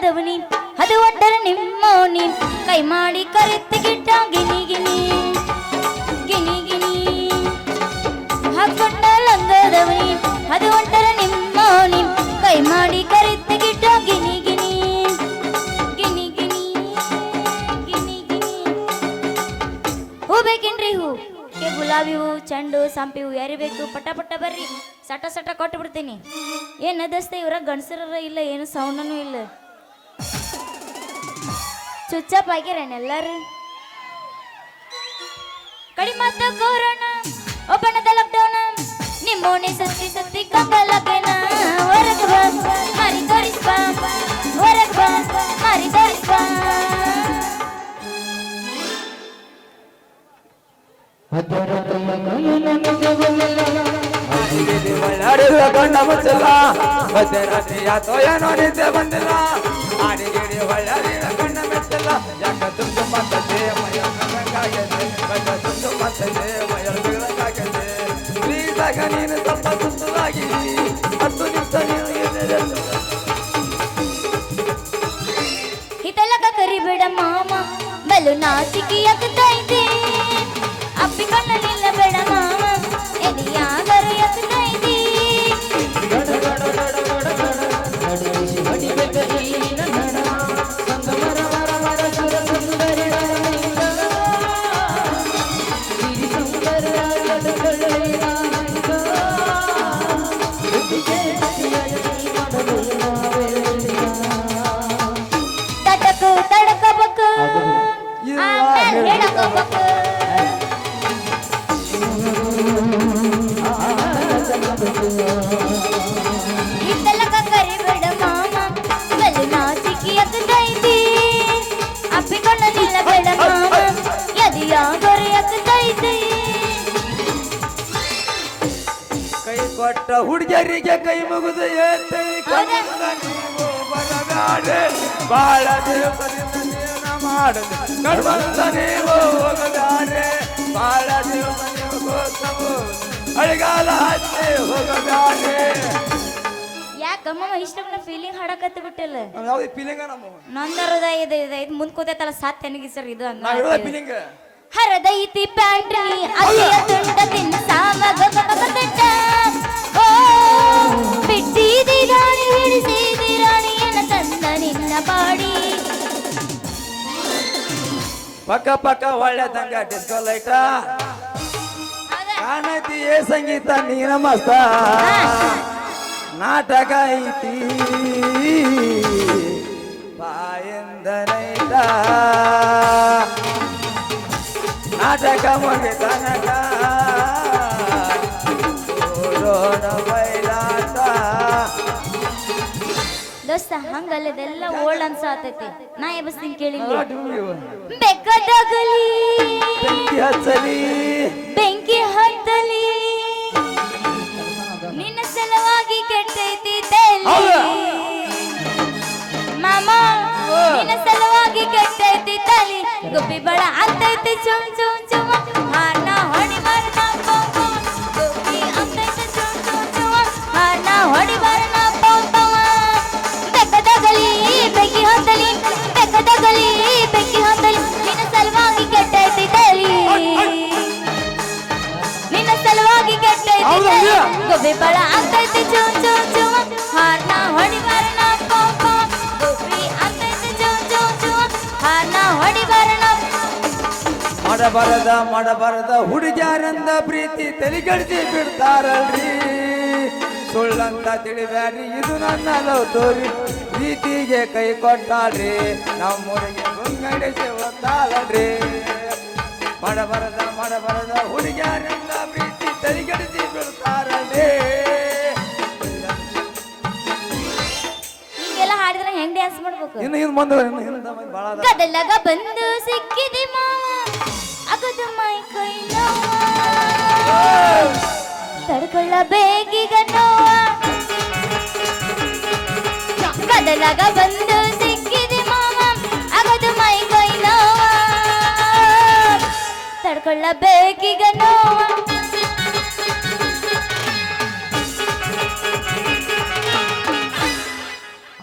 ಲಂಗದವನಿ ಅದು ಒಟ್ಟರ ನಿಮ್ಮೋನಿ ಕೈ ಮಾಡಿ ಕರೆತ್ತಿಗಿಟ್ಟ ಗಿನಿ ಗಿನಿ ಗಿನಿ ಗಿನಿ ಹಾಕೊಂಡ ಲಂಗದವನಿ ಅದು ಒಟ್ಟರ ನಿಮ್ಮೋನಿ ಕೈ ಮಾಡಿ ಕರೆತ್ತಿಗಿಟ್ಟ ಗಿನಿ ಗಿನಿ ಗಿನಿ ಗಿನಿ ಗಿನಿ ಗಿನಿ ಹೂ ಬೇಕೇನ್ರಿ ಹೂ ಗುಲಾಬಿ ಹೂ ಚೆಂಡು ಸಂಪಿ ಹೂ ಯಾರಿ ಬೇಕು ಪಟ ಪಟ ಬರ್ರಿ ಸಟ ಸಟ ಕೊಟ್ಟು ಬಿಡ್ತೀನಿ ಏನ್ ಅದಸ್ತೆ ಇವ್ರ ಗಂಡಸರ ಇಲ್ಲ ಏನು ಸೌಂಡನು ಇಲ್ಲ ಚುಚ್ಚಪ್ ಆಗ್ಯಾರೇನ ಎಲ್ಲಾರು ಕಡಿಮತ್ತ ಕೊರೋನಾ ಒಬ್ಬನದ ಲಾಕ್ಡೌನ್ ನಿಮ್ಮೋಣಿ ಸತ್ತಿ ಸತ್ತಿ ಕಂಗಲಗೇನ ಹೊರಗ ಬಾ ಮಾರಿ ತೋರಿಸ್ ಬಾ ಹೊರಗ ಬಾ ಮಾರಿ ತೋರಿಸ್ ಬಾ ಗಂಡ ಮುಚ್ಚಲ್ಲ ಮಧ್ಯರಾತ್ರಿಯ ತೋಯನೋ ನಿದ್ದೆ ಬಂದಿಲ್ಲ ಆಡಿಗಿಡಿ ಒಳ್ಳೆಯ ಗಂಡ ಮೆಚ್ಚಲ್ಲ ಯಾಕ ತುಂಬ ಬಂದದೆ ಮಯ ತುಂಬ ಬಂದದೆ ಮಯ ಬೀಳಕ್ಕಾಗದೆ ಪ್ಲೀಸಾಗ ನೀನು ಸ್ವಲ್ಪ ಸುಸ್ತದಾಗಿ 10 ನಿಮಿಷ ನೀನು ಹಿತಲಕ ಕರಿಬೇಡ ಮಾಮ ಬಲು ನಾಚಿಕೆ ಆಗ್ತೈತೆ ಅಪ್ಪಿಕೊಂಡಲಿಲ್ಲ ಬೇಡ ಮಾಮ ಎದಿಯಾಗರು ಆಗ್ತೈತೆ ತಟಕು ತಡಕಬೇಕು ಆಮೇಲೆ ಹೇಳಕೋಬೇಕು ಹಿತ್ತಲಕ ಕರಿಬೇಡ ಮಾಮ ಬಲು ನಾಚಿಕೆ ಆಗ್ತೈತಿ ಅಪ್ಪಿಕೊಂಡಲಿಲ್ಲ ಬೇಡ ಮಾಮ ಎದಿಯಾಗರು ಆಗ್ತೈತಿ ಕೈ ಕೊಟ್ಟ ಹುಡುಗಿಯರಿಗೆ ಕೈ ಮುಗಿದು ಬರಗಾಡೆ ಬಾಳ ದಿವಸದಿಂದ ಮಾಡದೆ ಕಡ್ಬಂದ ನೀವು ಹೋಗದಾರೆ ಬಾಳ ದಿವಸ ನೀವು ಗೋಸವು ಅಳಿಗಾಲ ಹಚ್ಚಿ ಹೋಗದಾರೆ ಯಾಕಮ್ಮ ಇಷ್ಟಕ್ಕೆ ಫೀಲಿಂಗ್ ಹಾಡಕತ್ತ ಬಿಟ್ಟಿಲ್ಲ ಯಾವ್ದು ಫೀಲಿಂಗ ನಮ್ಮ ನಂದ ಹೃದಯ ಇದೆ ಇದು ಮುಂದ್ ಕೂತೈತಲ್ಲ ಸಾತ್ ತೆನಗಿ ಸರ್ ಇದು ಹಂಗ ಫೀಲಿಂಗ್ ಹರದೈತಿ ಪ್ಯಾಂಟ್ರಿ ಅಲ್ಲಿಯ ತುಂಡ ತಿನ್ಸಾವಾಗ ಗಗಗಗಗಟ. ಓ ಬಿಟ್ಟಿದಿ ರಾಣಿ ಹಿಡಿಸಿದಿ ರಾಣಿಯನ ತಂದ ನಿನ್ನ ಬಾಡಿ ಪಕ್ಕ ಪಕ್ಕ ಒಳ್ಳೆದಂಗ ಡಿಸ್ಕೋ ಲೈಟ ಕಾಣೈತಿ ಏ ಸಂಗೀತ ನೀನ ಮಸ್ತ ನಾಟಕ ಐತಿ ಬಾಯಿಂದ ನೈಟ ನಾಟಕ ಮುಗಿತನಕ ಬೈಲಾಟ ದೋಸ್ತ ಹಂಗಲ್ಲದೆಲ್ಲ ಓಲ್ಡ್ ಅನ್ಸಾತೈತಿ ನಾ ಎಬಸ್ತೀನಿ ಕೇಳಿ ಬೆಕ್ಕದಾಗಲಿ ಬೆಂಕಿ ಹಚ್ಚಲಿ ಬೆಂಕಿ ಹತ್ತಲಿ ನಿನ್ನ ಸಲುವಾಗಿ ಕೆಟ್ಟೈತಿ ತೇಲಿ ಮಾಮ ನಿನ್ನ ಸಲುವಾಗಿ ಕೆಟ್ಟೈತಿ ತಲಿ ಗುಬ್ಬಿ ಬಳ ಅಂತೈತಿ ಚುಮ್ ಚುಮ್ ಚುಮ್ ಹಾರ್ನ ಹೊಡಿ ಬರ್ನ ಪಂಪ ಗುಬ್ಬಿ ಅಂತೈತಿ ಚುಮ್ ಚುಮ್ ಚುಮ್ ಹಾರ್ನ ಹೊಡಿ ಬರ್ನ ಪಂಪ ಬೆಕ್ಕದಾಗಲಿ ಬೆಂಕಿ ಹತ್ತಲಿ ಬೆಕ್ಕದಾಗಲಿ ಬೆಂಕಿ ಹತ್ತಲಿ ನಿನ್ನ ಸಲುವಾಗಿ ಕೆಟ್ಟೈತಿ ತಲಿ ನಿನ್ನ ಸಲುವಾಗಿ ಕೆಟ್ಟೈತಿ ತಲಿ ಗುಬ್ಬಿ ಬಳ ಅಂತೈತಿ ಚುಮ್ ಚುಮ್ ಚುಮ್ ಹಾರ್ನ ಹೊಡಿ ಬರ್ನ ಪಂಪ ಗುಬ್ಬಿ ಅಂತೈತಿ ಚುಮ್ ಚುಮ್ ಚುಮ್ ಹಾರ್ನ ಹೊಡಿ ಬರ್ನ ಮಾಡಬಾರದ ಹುಡುಗ್ಯಾರಂದ ಪ್ರೀತಿ ತಲೆಗಡಿಸಿ ಬಿಡ್ತಾರಲ್ರಿ ಸುಳ್ಳಂತ ತಿಳಿಬ್ಯಾಡ್ರಿ ಇದು ನನ್ನ ಲವ್ ಸ್ಟೋರಿ ಪ್ರೀತಿಗೆ ಕೈ ಕೊಟ್ಟಾಳ್ರಿ ನಮ್ಮೂರಿಗೆ ಗುಂಗಡಿಸಿ ಒತ್ತಾಳಲ್ರಿ ಮಾಡಬಾರದ ಹುಡುಗ್ಯಾರಂದ ಪ್ರೀತಿ ತಲೆಗಡಿಸಿ ಬಿಡ್ತಾರಲ್ರಿ ಹಿಂಗೆಲ್ಲ ಹಾಡಿದ್ರೆ ಹೆಂಗ್ ಡ್ಯಾನ್ಸ್ ಮಾಡ್ಬೇಕು ಇನ್ನು ಮುಂದೆ ಭಾಳ ಗದಲಗ ಬಂದು ಸಿಕ್ಕಿದೆ ಮಾವ ಅಗದು ಮೈ ಕೈ ತಡ್ಕೊಳ್ಳ ಬೇಗೀಗ ನೋವ ಗದಲಗ ಬಂದು ಸಿಕ್ಕಿದೆ ಮಾವ ಅಗದು ಮೈ ಕೈ ನೋವ ತಡ್ಕೊಳ್ಳ ಬೇಗೀಗ ನೋವ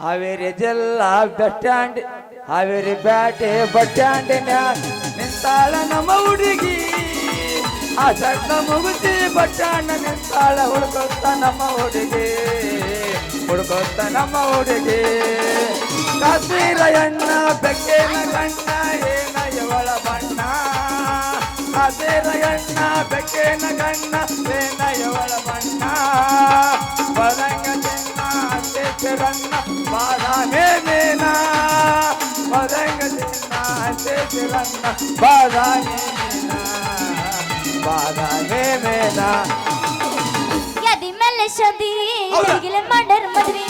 ಹಾವೇರಿ ಜಿಲ್ಲಾ ಬಸ್ ಸ್ಟ್ಯಾಂಡ್ ಹಾವೇರಿ ಬ್ಯಾಟೆ ಬಸ್ ಸ್ಟ್ಯಾಂಡಿನ್ಯಾಗ ನಿಂತಾಳ ನಮ್ಮ ಹುಡುಗಿ ಆ ಸಣ್ಣ ಮುಗುತಿ ಬಸ್ ಸ್ಟ್ಯಾಂಡ್ ನಿಂತಾಳ ಹುಡುಕೋತ ನಮ್ಮ ಹುಡುಗಿ ಹುಡುಕೋತ ನಮ್ಮ ಹುಡುಗಿ ಕಾಶ್ಮೀರ ಎಣ್ಣ ಬೆಕ್ಕಿನ ಗಣ್ಣ ಏನ ಇವಳ ಬಣ್ಣ ಕಾಶ್ಮೀರ ಎಣ್ಣ ಬೆಕ್ಕಿನ ಗಣ್ಣ ಏನ ಇವಳ ಬಣ್ಣ ಬದಂಗ ಚಿನ್ನ ಅಂತೆ ಚಿರಣ್ಣ ಬಾದಾಮಿ ಮೀನ ಬದಂಗ ಚಿನ್ನ ಅಂತೆ ಚಿರಣ್ಣ ಬಾದಾಮಿ ಮೀನ ಬಾದಾಮಿ ಮೀನ ಯದಿ ಮೇಲೆ ಶದಿ ತಿರುಗಿಲೆ ಮಾಡರ್ ಮದ್ವಿ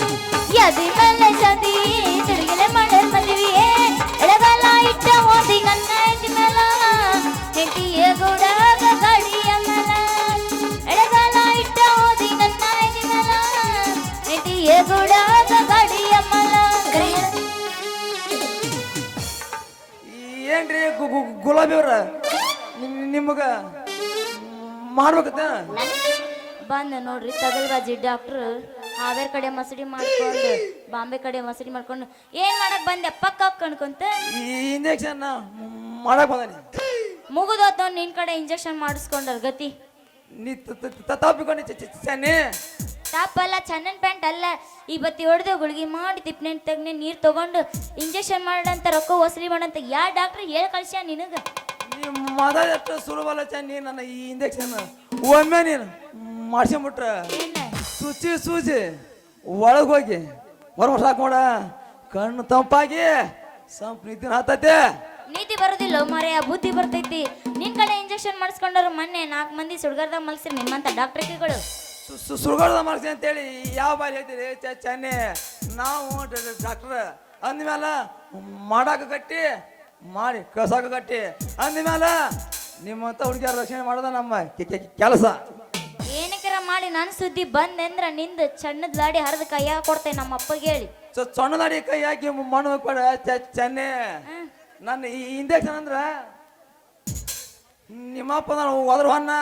ಯದಿ ಮೇಲೆ ಶದಿ ತಿರುಗಿಲೆ ಮಾಡರ್ ಮದ್ವಿ ಎಡಗಾಲ ಇಟ್ಟ ಓದಿ ನನ್ನ ಎದಿ ಮೇಲ ಹೆಂಡತಿಯ ಗೌಡಾಗ ಗಾಡಿಯ ಮೇಲ ಎಡಗಾಲ ಇಟ್ಟ ಓದಿ ನನ್ನ ಎದಿ ಮೇಲ ಹೆಂಡತಿಯ ಗೌಡಾಗ ಗಾಡಿಯ ಮೇಲ ಏನ್ರಿ ಗುಲಾಬಿ ಅವ್ರ ನಿಮಗ ಮಾಡ್ಬೇಕತ್ತ ಬಂದ ನೋಡ್ರಿ ತಗಲ್ಬಾಜಿ ಡಾಕ್ಟ್ರು ಹಾವೇರ್ ಕಡೆ ಮಸಡಿ ಮಾಡ್ಕೊಂಡು ಬಾಂಬೆ ಕಡೆ ಮಸಡಿ ಮಾಡ್ಕೊಂಡು ಏನ್ ಮಾಡಕ್ ಬಂದೆ ಪಕ್ಕ ಕಣ್ಕೊಂತ ಈ ಇಂಜೆಕ್ಷನ್ ಮಾಡಕ್ ಬಂದಾನಿ ಮುಗಿದೋತ್ ನೋಡ್ ನಿನ್ ಕಡೆ ಇಂಜೆಕ್ಷನ್ ಮಾಡಿಸ್ಕೊಂಡರ್ ಗತಿ ನೀ ತಪ್ಪಿಕೊಂಡು ಚೆನ್ನಿ ತಾಪಲ್ಲ ಚನ್ನನ್ ಪ್ಯಾಂಟ್ ಅಲ್ಲ ಇವತ್ತಿ ಹೊಡೆದು ಗುಳಿಗೆ ಮಾಡಿ ತಿಪ್ಪನೆ ತೆಗ್ನೆ ನೀರ್ ತಗೊಂಡು ಇಂಜೆಕ್ಷನ್ ಮಾಡಂತ ರೊಕ್ಕ ವಸೂಲಿ ಮಾಡಂತ ಯಾ ಡಾಕ್ಟ್ರ್ ಹೇಳಿ ಕಳ್ಸ್ಯಾ ನಿನಗ ನೀ ಮಾತಾಡಷ್ಟು ಸುಲಭಲ್ಲ ಚೆನ್ನಿ ನನ್ನ ಈ ಇಂಜೆಕ್ಷನ್ ಒಮ್ಮೆ ನೀನು ಮಾಡ್ಸ್ಕೊಂಬಿಟ್ರ ಸೂಜಿ ಒಳಗೆ ಹೋಗಿ ಹೊರಗೆ ಹಾಕೋಣ ಕಣ್ಣು ತಂಪಾಗಿ ಸಂಪ್ ನಿದ್ದಿನ ಹತ್ತತೆ ನೀತಿ ಬರೋದಿಲ್ಲ ಮಾರೇ ಬುದ್ಧಿ ಬರ್ತೈತಿ ನಿನ್ ಕಡೆ ಇಂಜೆಕ್ಷನ್ ಮಾಡಿಸ್ಕೊಂಡ್ರು ಮೊನ್ನೆ 4 ಮಂದಿ ಸುಡ್ಗಾರ್ದಾಗ ಮಲ್ಸಿರಿ ನಿಮ್ಮಂತ ಡಾಕ್ಟ್ರಿಗಳು ಸುಳ್ಗಳ್ದ ಮಾಡ್ಸಿ ಅಂತೇಳಿ ಯಾವ ಬಾರಿ ಹೇಳ್ತೀರಿ ಚೆನ್ನಿ ನಾವು ಡಾಕ್ಟ್ರ್ ಅಂದ್ಮೇಲೆ ಮಾಡಾಕ ಗಟ್ಟಿ ಮಾಡಿ ಕಳ್ಸಾಕ ಗಟ್ಟಿ ಅಂದ್ಮೇಲೆ ನಿಮ್ಮಂತ ಹುಡುಗಿಯರ ರಕ್ಷಣೆ ಮಾಡೋದ ನಮ್ಮ ಕೆಲಸ ಏನಕ್ಕಾರ ಮಾಡಿ ನನ್ನ ಸುದ್ದಿ ಬಂದಂದ್ರ ನಿಂದ ಚಣ್ಣದ ಲಾಡಿ ಹರಿದ ಕೈಯಾಗ ಕೊಡ್ತೇನೆ ನಮ್ಮ ಅಪ್ಪಗೆ ಹೇಳಿ ಸಣ್ಣದಾಡಿ ಕೈ ಹಾಕಿ ಮಣ್ಣು ಕೊಡ ಚೆನ್ನಿ ನನ್ನ ಈ ಇಂಜೆಕ್ಷನ್ ಅಂದ್ರ ನಿಮ್ಮಪ್ಪ ನಾನು ಹೋದ್ರ ಹೊನ್ನ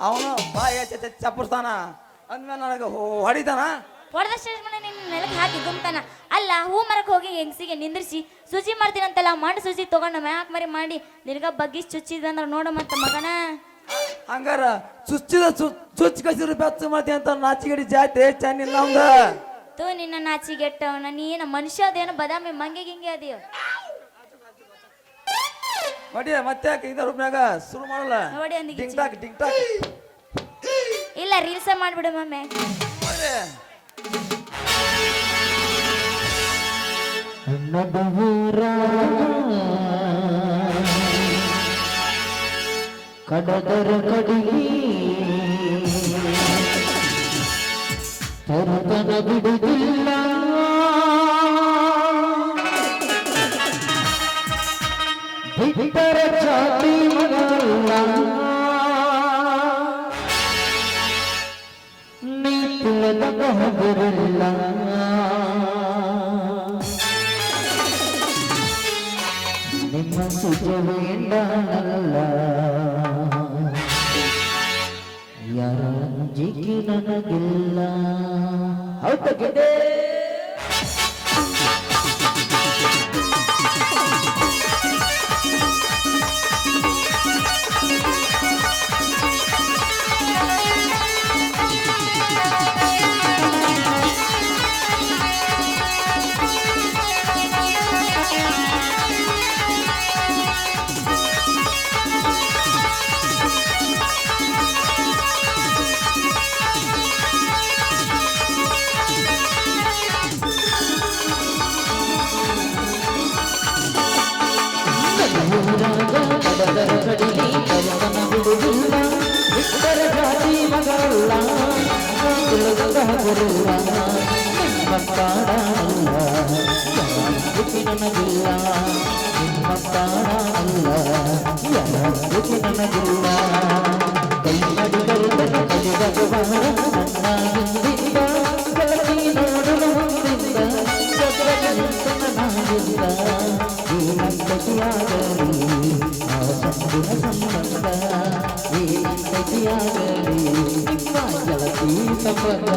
ಅವನು ಬಾಯಿ ಚಪ್ಪರ್ಸ್ತಾನ ಅಂದ್ಮೇಲೆ ನನಗೆ ಹೊಡಿತಾನ ಹೊಡೆದಷ್ಟು ನಿನ್ನ ನೆಲಕ್ಕೆ ಹಾಕಿ ಗುಮ್ತಾನ ಅಲ್ಲ ಹೂ ಮರಕ್ಕೆ ಹೋಗಿ ಹೆಂಗಸಿಗೆ ನಿಂದ್ರಿಸಿ ಶುಚಿ ಮಾಡ್ತೀನಂತಲ್ಲ ಮಾಡಿ ಶುಚಿ ತಗೊಂಡು ಮ್ಯಾಕ್ ಮರಿ ಮಾಡಿ ನಿನಗ ಬಗ್ಗಿ ಚುಚ್ಚಿದಂದ್ರ ನೋಡಮಂತ ಮಗನ ಹಂಗಾರ ಚುಚ್ಚಿ ಕಸಿರು ಬೆಚ್ಚ ಮಾಡ್ತಿ ಅಂತ ನಾಚಿಗಡಿ ಜಾತಿ ಚೆನ್ನಿಲ್ಲ ಅವಂಗ ತೂ ನಿನ್ನ ನಾಚಿಗೆಟ್ಟವನ ನೀನ ಮನುಷ್ಯ ಅದೇನು ಬದಾಮಿ ಮಂಗೆ ಗಿಂಗೆ ಅದಿಯ ನೋಡಿ ಮತ್ತೆ ಇದ ರೂಪ್ನಾಗ ಶುರು ಮಾಡಲ್ಲ ನೋಡಿ ಅಂದಿಗೆ ಟಿಂಗ್ ಟಾಕ್ ಇಲ್ಲ ರೀಲ್ಸ ಮಾಡ್ಬಿಡು ಮಮ್ಮೆ ಕಡದರ ಕಡಿಗಿ ತರುತನ ಬಿಡುವುದಿಲ್ಲ ಬಿಟ್ಟರ ಜಾತಿ ಮಗಲ್ಲ ನೀತಿಲದ ಬಹಬರಿಲ್ಲ ನಿಮ್ಮ ಸುಜವೇಂಡಲ್ಲ ಯಾರ ಜಿಗಿ ನನಗಿಲ್ಲ ಹೌದಾಗಿದೆ ಕಡದರ ಕಡಿಲಿ ಕರುತನ ಬಿಡುವುದಿಲ್ಲ ಬಿಟ್ಟರ ಜಾತಿ ಮಗಲ್ಲ ಬರುಲ್ಲ ನಿಮ್ಮ ತಾಡಲ್ಲ ಯಾರು ನನಗಿಲ್ಲ ನಿಮ್ಮ ತಾಡಲ್ಲ ಯಾರು ನನಗಿಲ್ಲ ಕೈ ನಡಿಗರುತನ ಕಲಿದಗುವ ನನ್ನ ಹಿಂದಿಂದ ಗೆಳತಿ ನೋಡಲು ಮುಂದಿಂದ ನಾಗಿಲ್ಲ ಏನಂತತಿಯಾಗಲಿ ಆ ಸಂದಿನ ಸಂಬಂಧ ಏನಂತತಿಯಾಗಲಿ ನಿಮ್ಮ ಗೆಳತಿ ಸಂಬಂಧ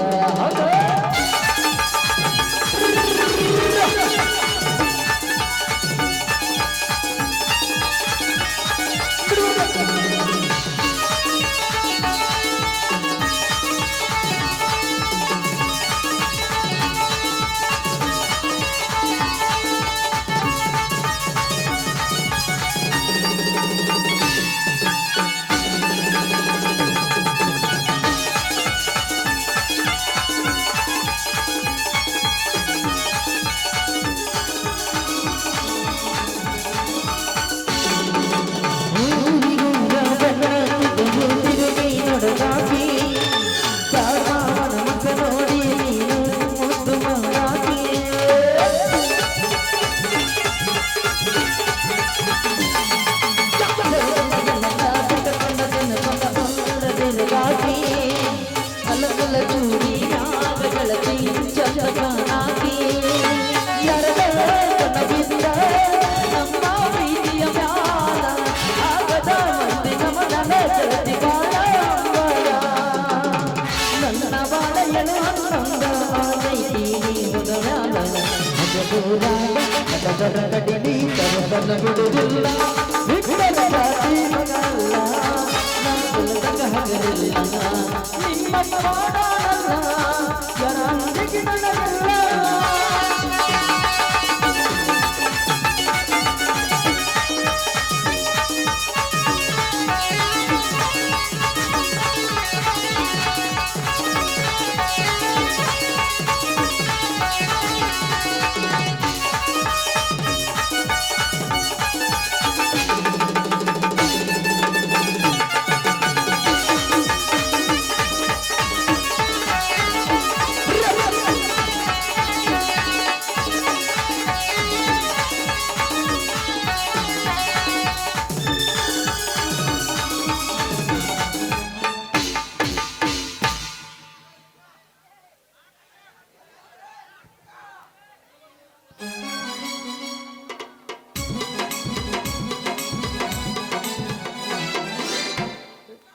ಊರಾಗ ಮತದರ ಕಡಿಮೆ ತರದನ ಬಿಡುವುದಿಲ್ಲ ವಿಠಲ ಜಾತಿ ಮಗಲ್ಲ ನಾ ಕುಲದಾಗ ಹಗರಿಲ್ಲ ನಿಮ್ಮ ಪಾಡಲ್ಲ ಯಾರಿಗೆ ನನಗಲ್ಲ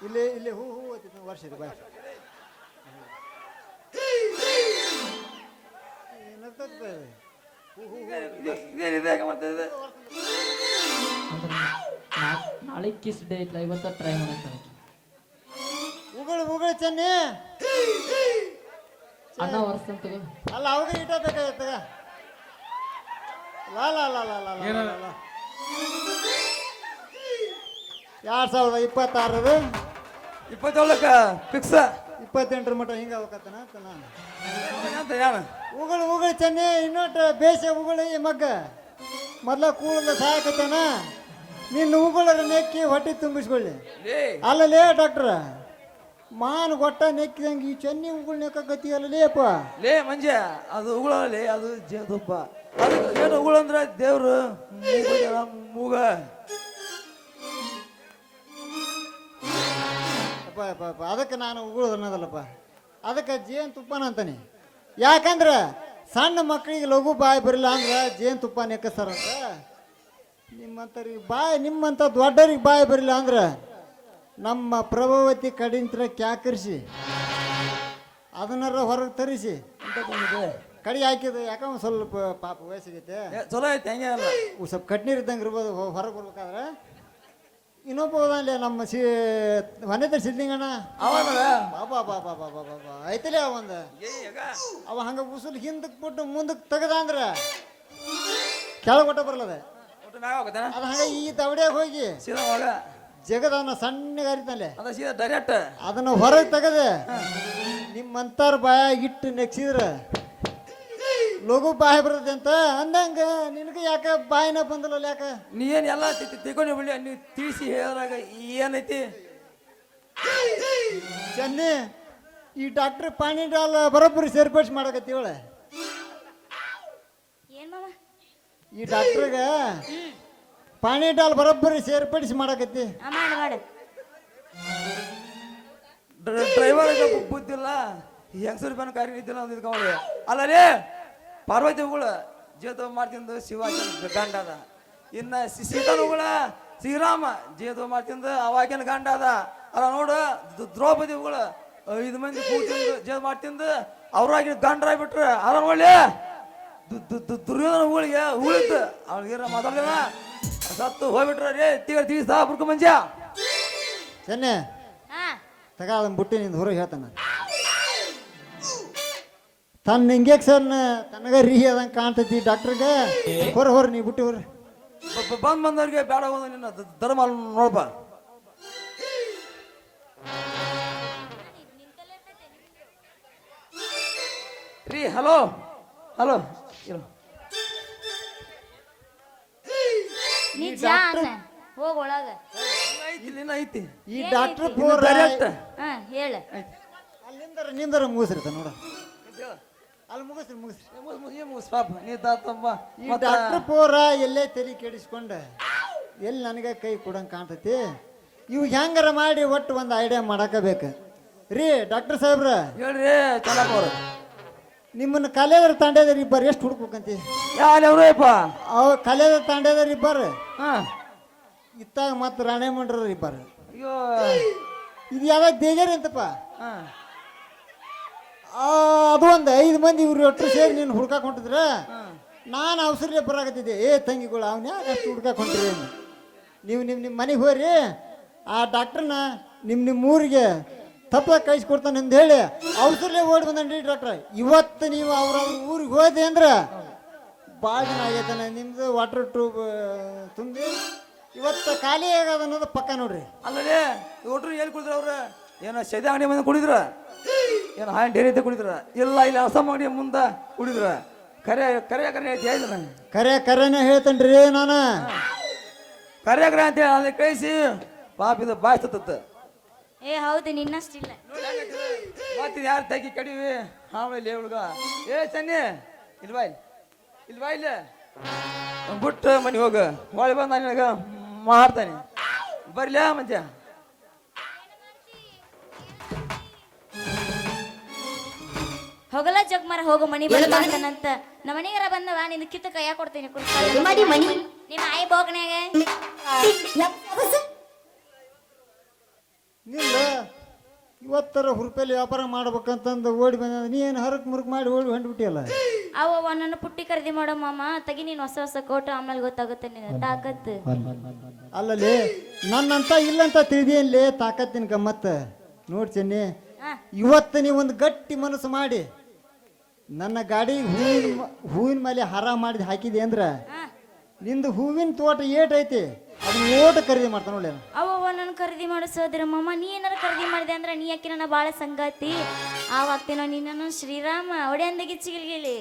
ಇಲ್ಲಿ ಇಲ್ಲಿ ಹೂ ಹೂ ಓದ್ತಿತ್ತು ವರ್ಷದ ಬಾಯ್ ಏನಾಗ್ತದೆ ಹೂ ಹೂ ಇದೇನಿದೆ ಯಾಕೆ ಮಾಡ್ತಿದ್ದೆ ನಾಳೆ ಕಿಸ್ ಡೇ ಐತ್ಲ ಇವತ್ತ ಟ್ರೈ ಮಾಡಕ್ಕೆ ಹೂಗಳು ಚೆನ್ನಿ ಅಣ್ಣ ವರ್ಷಂತ ಅಲ್ಲ ಅವಾಗ ಇಟ ಬೇಕಾಗತ್ತಗ ಲಾ ಲಾ ಲಾ ಲಾ ಲಾ ಲಾ ಲಾ 2026 27ಕ್ಕೆ ಫಿಕ್ಸ್ 28 ಮಟ್ಟ ಹಿಂಗ ಅವಕತ್ತನ ನಾನು ಅಂತ ಯಾರು ಹೂಗಳು ಚೆನ್ನಿ ಇನ್ನೊಟ್ಟು ಬೇಸೆ ಹೂಗಳು ಈ ಮಗ್ಗ ಮೊದ್ಲ ಕೂಳದ ಸಾಯಕತ್ತನ ನಿನ್ನ ಹೂಗಳ ನೆಕ್ಕಿ ಹೊಟ್ಟೆ ತುಂಬಿಸ್ಕೊಳ್ಳಿ ಲೇ ಅಲ್ಲಲೇ ಡಾಕ್ಟ್ರ ಮಾನ್ ಗೊಟ್ಟ ನೆಕ್ಕಿದಂಗೆ ಈ ಚೆನ್ನಿ ಹೂಗಳು ನೆಕ್ಕತ್ತಿ ಅಲ್ಲಲೇಪ್ಪ ಲೇ ಮಂಜ ಅದು ಉಗುಳಲ್ಲಿ ಅದು ಜೇನುತುಪ್ಪ ಅದಕ್ಕೆ ಏನು ಉಗುಳು ಅಂದ್ರೆ ದೇವ್ರು ಮೂಗ ಅಪ್ಪ ಅದಕ್ಕೆ ನಾನು ಉಗುಳು ಅನ್ನೋದಲ್ಲಪ್ಪ ಅದಕ್ಕೆ ಜೇನು ತುಪ್ಪನ ಅಂತಾನೆ ಯಾಕಂದ್ರೆ ಸಣ್ಣ ಮಕ್ಕಳಿಗೆ ಲಘು ಬಾಯಿ ಬರಲಿಲ್ಲ ಅಂದ್ರೆ ಜೇನು ತುಪ್ಪ ನೆಕ್ಕಸ್ತಾರಂತ ನಿಮ್ಮಂಥವ್ರಿಗೆ ನಿಮ್ಮಂಥ ದೊಡ್ಡವ್ರಿಗೆ ಬಾಯಿ ಬರಲಿಲ್ಲ ಅಂದ್ರೆ ನಮ್ಮ ಪ್ರಭಾವತಿ ಕಡಿಂತ್ರ ಕ್ಯಾಕರಿಸಿ ಅದನ್ನಾರ ಹೊರಗೆ ತರಿಸಿ ಕಡಿ ಹಾಕಿದ್ದು ಯಾಕಂದ್ರೆ ಸ್ವಲ್ಪ ಪಾಪ ವಯಸ್ಸಿಗೈತೆ ಚಲೋ ಐತೆ ಹಂಗೆ ಅಲ್ಲ ಸ್ವಲ್ಪ ಕಟ್ನೀರು ಇದ್ದಂಗೆ ಇರ್ಬೋದು ಹೊರಗೆ ಬರ್ಬೇಕಾದ್ರೆ ಇನ್ನೊಬ್ಬ ಹೋದಲ್ಲಿ ನಮ್ಮ ಹೊನೆತ ಸಿದ್ಲಿಂಗಣ್ಣ ಅವನ ಬಾಬಾ ಬಾಬಾ ಬಾಬಾ ಬಾಬಾ ಐತಲೇ ಅವಂದ ಅವ ಹಂಗ ಉಸುಲ್ ಹಿಂದಕ್ಕೆ ಬಿಟ್ಟು ಮುಂದಕ್ಕೆ ತೆಗದ ಅಂದ್ರೆ ಕೆಳಗೆ ಒಟ್ಟ ಬರಲದ ಅದು ಹಂಗ ಈ ದವಡ್ಯಾಗ ಹೋಗಿ ಸೀದಾ ಮಗ ಜಗದವನ್ನ ಸಣ್ಣಗೆ ಅರಿತಲ್ಲೇ ಅದ ಸೀದಾ ಡೈರೆಕ್ಟ್ ಅದನ್ನ ಹೊರಗೆ ತೆಗದೆ ನಿಮ್ಮಂತಾರ ಬಾಯಾಗ ಇಟ್ಟು ನೆಕ್ಸಿದ್ರ ಲಘು ಬಾಯಿ ಬರ್ತದೆ ಅಂತ ಅಂದಂಗ ನಿನಗೆ ಯಾಕ ಬಾಯಿನ ಬಂದಲ್ಲ ಯಾಕ ನೀ ಏನು ಎಲ್ಲ ತಿಳ್ಕೊಂಡು ಬಿಡಿ ನೀವು ತಿಳಿಸಿ ಹೇಳಿದ್ರಾಗ ಏನೈತಿ ಚೆನ್ನಿ ಈ ಡಾಕ್ಟರ್ ಪಾಣಿ ಡಾಲ್ ಬರೋಬ್ಬರಿ ಸೇರ್ಪಡಿಸಿ ಮಾಡಕತ್ತೀವಳೆ ಏನ್ ಮಾವ ಈ ಡಾಕ್ಟ್ರಿಗೆ ಪಾಣಿ ಡಾಲ್ ಬರೋಬ್ಬರಿ ಸೇರ್ಪಡಿಸಿ ಮಾಡಕತ್ತಿ ಮಾಡು ಡ್ರೈವರ್ ಬುದ್ಧಿಲ್ಲ ಹೆಂಗಸರು ರೂಪಾಯಿ ಕಾರ್ಯ ನಿಂತಿಲ್ಲ ಒಂದು ಇದ್ಕೊಳ್ಳಿ ಅಲ್ಲ ರೀ ಪಾರ್ವತಿ ಹೂಗಳು ಜೇತು ಮಾಡ್ತಿಂದು ಶಿವಾಜಿ ಗಂಡ ಅದ ಇನ್ನ ಸೀತಾನ ಹೂಗಳ ಶ್ರೀರಾಮ ಜೇತು ಮಾಡ್ತಿಂದು ಅವಾಗಿನ ಗಂಡ ಅದ ಅಲ್ಲ ನೋಡು ದ್ರೌಪದಿ ಹೂಗಳು 5 ಮಂದಿ ಕೂತಿಂದು ಜೇತು ಮಾಡ್ತಿಂದು ಅವ್ರಾಗಿ ಗಂಡರಾಗ್ಬಿಟ್ರು ಅಲ್ಲ ನೋಡ್ಲಿ ದುರ್ಯೋಧನ ಹೂಗಳಿಗೆ ಹೂಳಿತ್ತು ಅವ್ಳಿಗೆ ಮಾತಾಡ್ಲಿಲ್ಲ ಸತ್ತು ಹೋಗ್ಬಿಟ್ರ ರೀ ತೀರ್ಸ ಬುರ್ಕ ಮಂಜ ಚೆನ್ನೆ ಹಾ ತಗ ಅದನ್ನ ಬುಟ್ಟಿ ನಿಂದ ಹೊರಗೆ ಹೇಳ್ತಾನ ತನ್ನ ಇಂಜೆಕ್ಷನ್ ತನಗ ರೀ ಅದಂಗೆ ಕಾಣ್ತೈತಿ ಡಾಕ್ಟ್ರಿಗೆ ಹೊರ ನೀ ಬುಟ್ಟಿ ಹೊರ ಬಂದವ್ರಿಗೆ ಬೇಡ ಹೋದ ನಿನ್ನ ಧರ್ಮ ನೋಡಪ್ಪ ರೀ ಹಲೋ ಹಲೋ ನೀ ಜಾ ಅನ್ನ ಹೋಗ್ ಒಳಗ ಐತಿ ನಿನ್ನ ಐತಿ ಈ ಡಾಕ್ಟರ್ ಪೂರ ಡೈರೆಕ್ಟ್ ಹಾ ಹೇಳ ನಿಂದರ ಮುಗಿಸಿರ್ತ ನೋಡ ಅಲ್ಲಿ ಮುಗಿಸ್ರಿ ಪಾಪ ನೀ ತಾತಮ್ಮ ಈ ಡಾಕ್ಟರ್ ಪೂರ ಎಲ್ಲೇ ತಲೆ ಕೆಡಿಸ್ಕೊಂಡ ಎಲ್ಲಿ ನನಗೆ ಕೈ ಕೊಡಂಗೆ ಕಾಣ್ತೈತಿ ಇವ್ ಹೆಂಗಾರ ಮಾಡಿ ಒಟ್ಟು ಒಂದು ಐಡಿಯಾ ಮಾಡಕಬೇಕು ರೀ ಡಾಕ್ಟರ್ ಸಾಹೇಬ್ರ ಹೇಳ್ರಿ ಚಲಪ್ಪ ಅವ್ರು ನಿಮ್ಮನ್ನ ಕಲೆಯದ್ರ ತಾಂಡ್ಯದ್ರ ಇಬ್ಬರು ಎಷ್ಟು ಹುಡುಕ್ಬೇಕಂತಿ ಯಾವ್ರಪ್ಪ ಅವ ಕಲೆಯದ್ರ ತಾಂಡ್ಯದ್ರ ಇಬ್ಬರು ಹಾ ಇತ್ತಾಗ ಮತ್ತು ರಾಣೇಮಂಡ್ರ ಇಬ್ಬರು ಅಯ್ಯೋ ಇದು ಯಾವಾಗ ದೇಜರಿ ಅಂತಪ್ಪ ಹಾ ಅದು ಒಂದು 5 ಮಂದಿ ಇವ್ರು ಒಟ್ಟು ಸೇರಿ ನೀನು ಹುಡ್ಕಾಕ್ ಹೊಂಟಿದ್ರ ನಾನು ಅವಸರಲ್ಲೇ ಬರಾಕತ್ತಿದ್ದೆ. ಏ ತಂಗಿಗಳು ಅವ್ನು ಯಾಕೆ ಅಷ್ಟು ಹುಡ್ಕಕ್ಕೆ ಹೊಂಟ್ರಿ? ನೀವು ನಿಮ್ಮ ಮನೆಗೆ ಹೋಗ್ರಿ, ಆ ಡಾಕ್ಟ್ರನ್ನ ನಿಮ್ಮ ಊರಿಗೆ ತಪ್ಪಾಗಿ ಕಳಿಸ್ಕೊಡ್ತಾನೆ ಅಂತ ಹೇಳಿ ಅವಸರಲ್ಲೇ ಓಡಿ ಬಂದನ್ರಿ ಡಾಕ್ಟ್ರ. ಇವತ್ತು ನೀವು ಅವ್ರ ಊರಿಗೆ ಹೋದೆ ಅಂದ್ರೆ ಭಾಳ ಜನ ಆಗೈತಾನೆ. ನಿಮ್ದು ವಾಟರ್ ಟ್ಯೂಬ್ ತುಂಬಿ ಇವತ್ತು ಖಾಲಿ ಆಗದ ಅನ್ನೋದು ಪಕ್ಕ ನೋಡ್ರಿ. ಅಲ್ಲದೆ ಒಟ್ರು ಎಲ್ಲಿ ಕುಡಿದ್ರ ಅವ್ರ? ಏನೋ ಸೆದೆ ಅಂಗಡಿ ಮುಂದೆ ಕುಡಿದ್ರ, ಏನೋ ಹಾಯ್ ಡೇರಿ ಐತೆ ಕುಡಿದ್ರ, ಇಲ್ಲ ಇಲ್ಲ ಅಸಮ್ ಅಂಗಡಿ ಮುಂದೆ ಕುಡಿದ್ರ. ಕರೆ ಕರೆ ಕರೆ ಐತಿ ಹೇಳಿದ್ರ, ಕರೆನೇ ಹೇಳ್ತೇನ್ರಿ ನಾನು. ಕರೆ ಕರೆ ಅಂತೇಳಿ ಅಲ್ಲಿ ಕಳಿಸಿ ಪಾಪ ಇದು ಬಾಯ್ತತ್ತ. ಏ ಹೌದು, ನಿನ್ನಷ್ಟಿಲ್ಲ. ಮತ್ತೆ ಯಾರು ತೆಗಿ ಕಡಿವಿ ಆಮೇಲೆ ಹುಡುಗ ಏ ಚನ್ನಿ ಇಲ್ವಾ ಇಲ್ವಾ ಇಲ್ಲ ಬಿಟ್ಟು ಮನೆ ಹೋಗ, ಹೊಳೆ ಬಂದ ನಿನಗ ಮಾಡ್ತಾನೆ. ಬರ್ಲ ಮಂಚ ಹೋಗಲ್ಲ ಜಗ್ಮರ, ಹೋಗು ಮನಿ ಬಂದಂತ. ನಮ್ಮ ಮನೆಗಾರ ಬಂದವ ನಿಂದ ಕಿತ್ತ ಕೈಯ ಕೊಡ್ತೀನಿ. ನಿಮ್ಮ ಆಯಿ ಬೋಗನ್ಯಾಗ ನಿಲ್ಲ ಇವತ್ತರ ಹುರುಪಲ್ಲಿ ವ್ಯಾಪಾರ ಮಾಡ್ಬೇಕಂತಂದು ಓಡಿ ಬಂದ. ನೀ ಏನು ಹರಕ್ ಮುರುಕ್ ಮಾಡಿ ಓಡಿ ಹೊಂಟ್ಬಿಟ್ಟಿಯಲ್ಲ. ಅವ ನನ್ನ ಪುಟ್ಟಿ ಖರೀದಿ ಮಾಡೋ ಮಾಮ, ತಗಿ ನೀನು ಹೊಸ ಹೊಸ ಕೋಟ, ಆಮೇಲೆ ಗೊತ್ತಾಗುತ್ತೆ ನಿನ್ನ ತಾಕತ್. ಅಲ್ಲಲ್ಲಿ ನನ್ನಂತ ಇಲ್ಲಂತ ತಿಳಿದೇನ್ಲೇ ತಾಕತ್ತಿನ ಗಮ್ಮತ್ತ ನೋಡ್ ಚೆನ್ನಿ. ಇವತ್ತು ನೀವು ಒಂದು ಗಟ್ಟಿ ಮನಸ್ಸು ಮಾಡಿ ನನ್ನ ಗಾಡಿ ಹೂವಿನ ಮೇಲೆ ಹಾರ ಮಾಡಿದ್ ಹಾಕಿದೆ ಅಂದ್ರ ನಿಂದು ಹೂವಿನ ತೋಟ ಏಟೈತಿ ಅದನ್ನ ಓಟ ಖರೀದಿ ಮಾಡ್ತಾನ ನೋಡಿ. ಅವ ನನ್ನ ಖರೀದಿ ಮಾಡೋ ಸೋದರ ಮಾಮ, ನೀ ಏನಾರ ಖರೀದಿ ಮಾಡಿದೆ ಅಂದ್ರೆ ನೀ ಯಾಕೆ ನನ್ನ ಬಾಳ ಸಂಗಾತಿ ಆವಾಗ್ತೀನೋ ನಿನ್ನನ್ನು ಶ್ರೀರಾಮ ಒಡೆ ಅಂದ ಗಿಚ್ಚಿಗಿಲ್ಗಿಲಿ.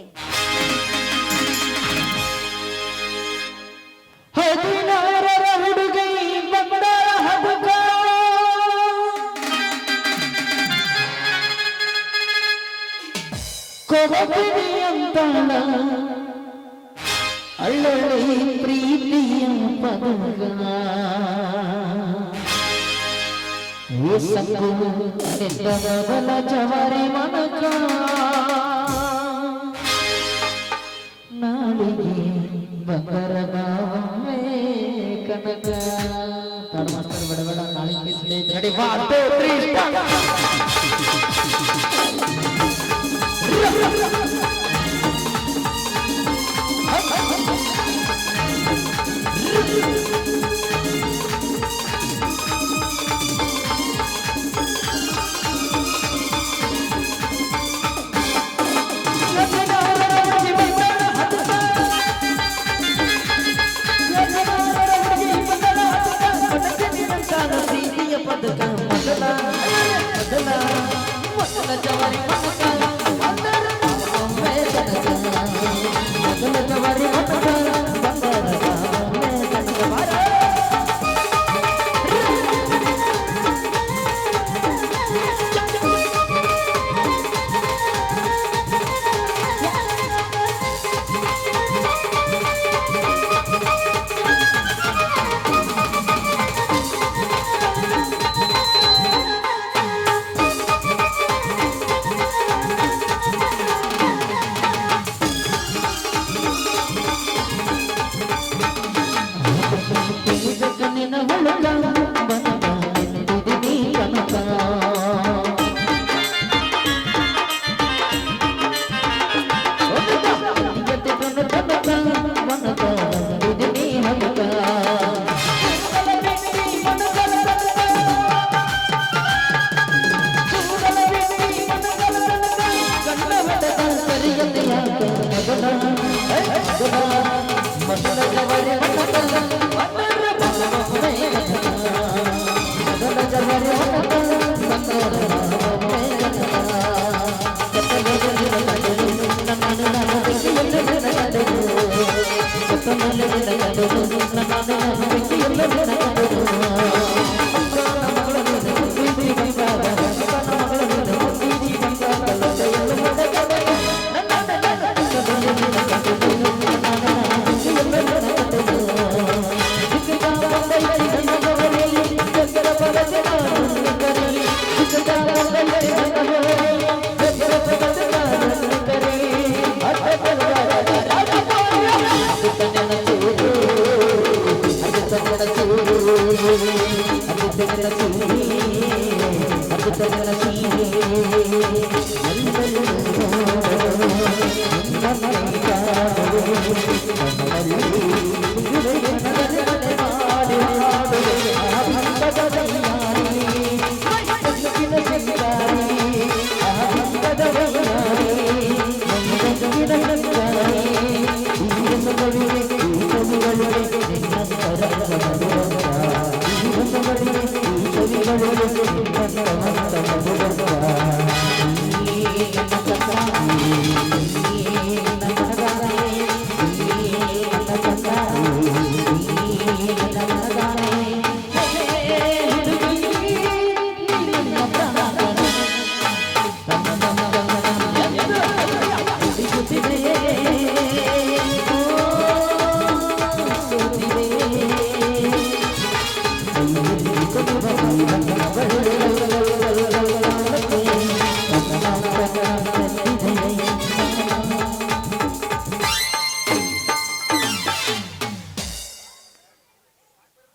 ಅಳ್ಳೊಳ್ಳೆ ಪ್ರೀತಿಯ ಪದಗ ಬಲ ಜವರಿ ಮನಕ ನಾಳಿಗೆ ಬಂದರಗ ಕನಕ ತಾಡು ಮಾಡ್ತಾರೆ ಬಡಬಡ ನಾಳಿಗೆ ರೆಡಿ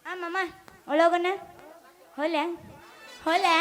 ಆ ಮಾಮ ಒಳಗೋಣ ಹೊಲೆ ಹೊಲೆ